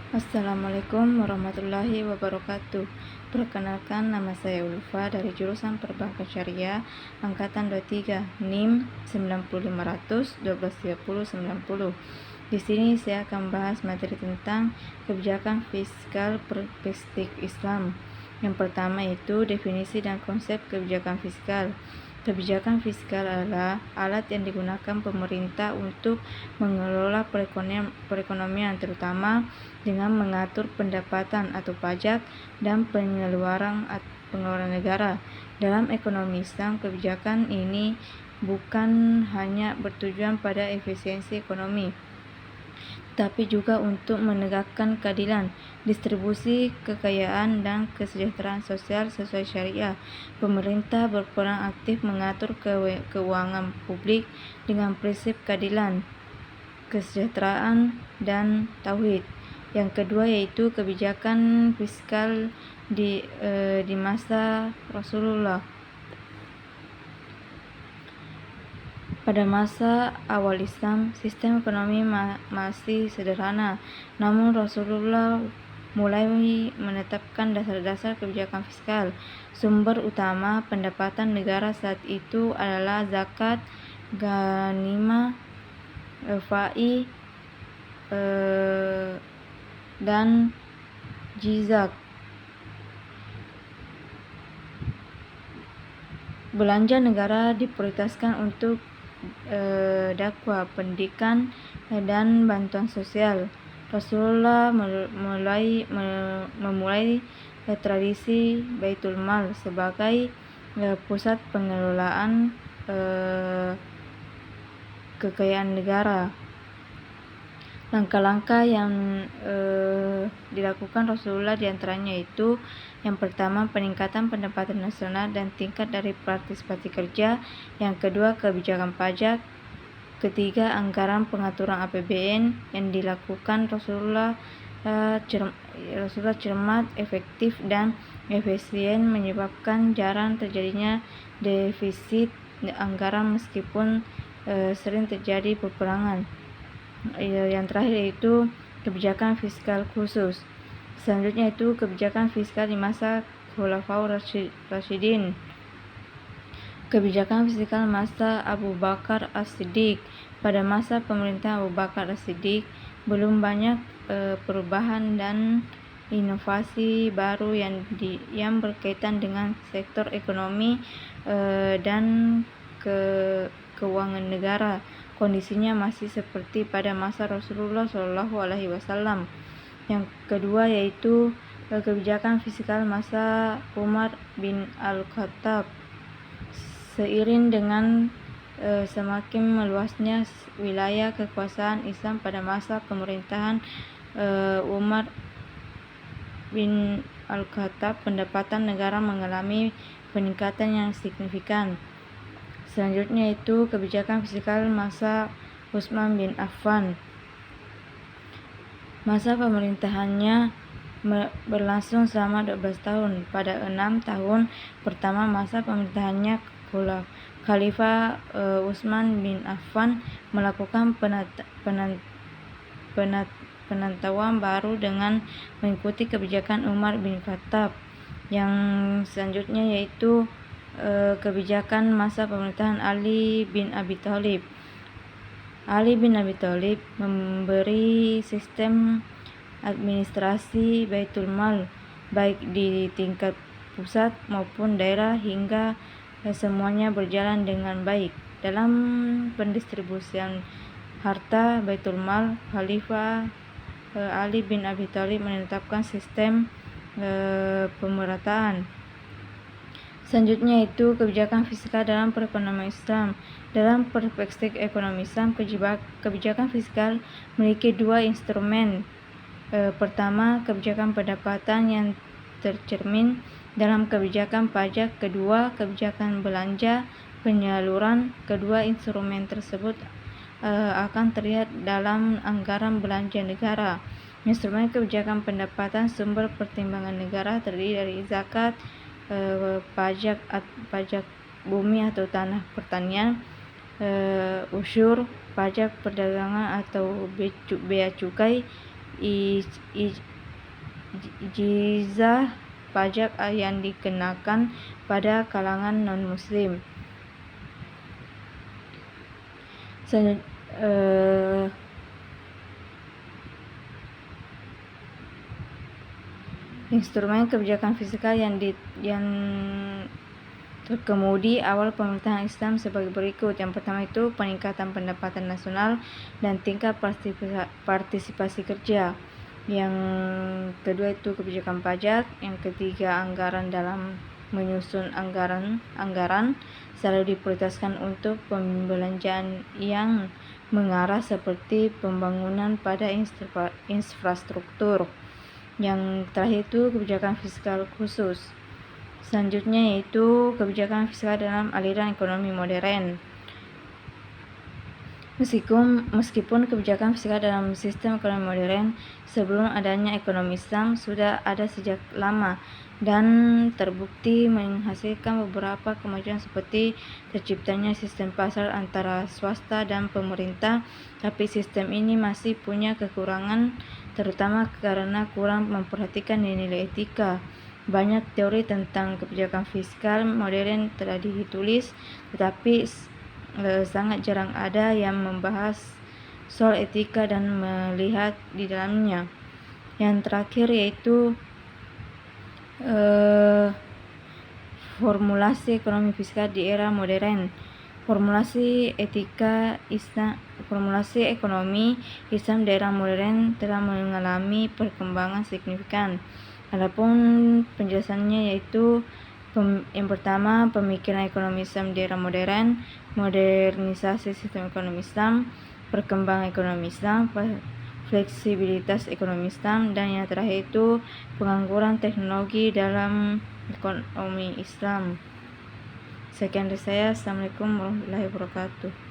Assalamualaikum warahmatullahi wabarakatuh. Perkenalkan, nama saya Ulfa dari jurusan Perbankan Syariah angkatan 23, NIM 90500 1230 90. Di sini saya akan bahas materi tentang kebijakan fiskal perspektif Islam. Yang pertama yaitu definisi dan konsep kebijakan fiskal. Kebijakan fiskal adalah alat yang digunakan pemerintah untuk mengelola perekonomian, terutama dengan mengatur pendapatan atau pajak dan pengeluaran negara. Dalam ekonomi Islam, kebijakan ini bukan hanya bertujuan pada efisiensi ekonomi, tapi juga untuk menegakkan keadilan, distribusi kekayaan, dan kesejahteraan sosial sesuai syariah. Pemerintah berperan aktif mengatur keuangan publik dengan prinsip keadilan, kesejahteraan, dan tauhid. Yang kedua yaitu kebijakan fiskal di masa Rasulullah. Pada masa awal Islam, sistem ekonomi masih sederhana, namun Rasulullah mulai menetapkan dasar-dasar kebijakan fiskal. Sumber utama pendapatan negara saat itu adalah zakat, ghanimah, fai, dan jizak. Belanja negara diprioritaskan untuk dakwah, pendidikan, dan bantuan sosial. Rasulullah memulai tradisi Baitul Mal sebagai pusat pengelolaan kekayaan negara. Langkah-langkah yang dilakukan Rasulullah diantaranya itu: yang pertama, peningkatan pendapatan nasional dan tingkat dari partisipasi kerja. Yang kedua, kebijakan pajak. Ketiga, anggaran pengaturan APBN yang dilakukan Rasulullah cermat, efektif, dan efisien, menyebabkan jarang terjadinya defisit anggaran meskipun sering terjadi peperangan. Yang terakhir yaitu kebijakan fiskal khusus. Selanjutnya itu kebijakan fiskal di masa Khulafaur Rasyidin. Kebijakan fiskal masa Abu Bakar As-Siddiq. Pada masa pemerintahan Abu Bakar As-Siddiq, belum banyak perubahan dan inovasi baru yang berkaitan dengan sektor ekonomi dan keuangan negara. Kondisinya masih seperti pada masa Rasulullah SAW. Yang kedua yaitu kebijakan fiskal masa Umar bin Al-Khattab. Seiring dengan semakin meluasnya wilayah kekuasaan Islam pada masa pemerintahan Umar bin Al-Khattab, pendapatan negara mengalami peningkatan yang signifikan. Selanjutnya itu kebijakan fiskal masa Utsman bin Affan. Masa pemerintahannya berlangsung selama 12 tahun. Pada 6 tahun pertama masa pemerintahannya, Khalifah Utsman bin Affan melakukan penentuan baru dengan mengikuti kebijakan Umar bin Khattab. Yang selanjutnya yaitu kebijakan masa pemerintahan Ali bin Abi Thalib. Ali bin Abi Thalib memberi sistem administrasi Baitul Mal baik di tingkat pusat maupun daerah hingga semuanya berjalan dengan baik. Dalam pendistribusian harta Baitul Mal, Khalifah Ali bin Abi Thalib menetapkan sistem pemerataan. Selanjutnya itu kebijakan fiskal dalam perekonomian Islam. Dalam perspektif ekonomi Islam, kebijakan fiskal memiliki dua instrumen. Pertama, kebijakan pendapatan yang tercermin dalam kebijakan pajak. Kedua, kebijakan belanja penyaluran. Kedua instrumen tersebut akan terlihat dalam anggaran belanja negara. Instrumen kebijakan pendapatan, sumber pertimbangan negara terdiri dari zakat, pajak bumi atau tanah pertanian, usyur, pajak perdagangan atau bea cukai, jizah pajak yang dikenakan pada kalangan non-muslim. Instrumen kebijakan fiskal yang terkemudi awal pemerintahan Islam sebagai berikut. Yang pertama itu peningkatan pendapatan nasional dan tingkat partisipasi kerja. Yang kedua itu kebijakan pajak. Yang ketiga anggaran dalam menyusun anggaran selalu diprioritaskan untuk pembelanjaan yang mengarah seperti pembangunan pada infrastruktur. Yang terakhir itu kebijakan fiskal khusus. Selanjutnya yaitu kebijakan fiskal dalam aliran ekonomi modern. Meskipun kebijakan fiskal dalam sistem ekonomi modern sebelum adanya ekonomi Islam sudah ada sejak lama dan terbukti menghasilkan beberapa kemajuan seperti terciptanya sistem pasar antara swasta dan pemerintah, tapi sistem ini masih punya kekurangan, terutama karena kurang memperhatikan nilai etika. Banyak teori tentang kebijakan fiskal modern telah ditulis, tetapi sangat jarang ada yang membahas soal etika dan melihat di dalamnya. Yang terakhir yaitu formulasi ekonomi fiskal di era modern. Formulasi ekonomi Islam di era modern telah mengalami perkembangan signifikan. Adapun penjelasannya yaitu yang pertama, pemikiran ekonomi Islam di era modern, modernisasi sistem ekonomi Islam, perkembangan ekonomi Islam, fleksibilitas ekonomi Islam, dan yang terakhir itu pengangguran teknologi dalam ekonomi Islam. Sekian dari saya. Assalamualaikum warahmatullahi wabarakatuh.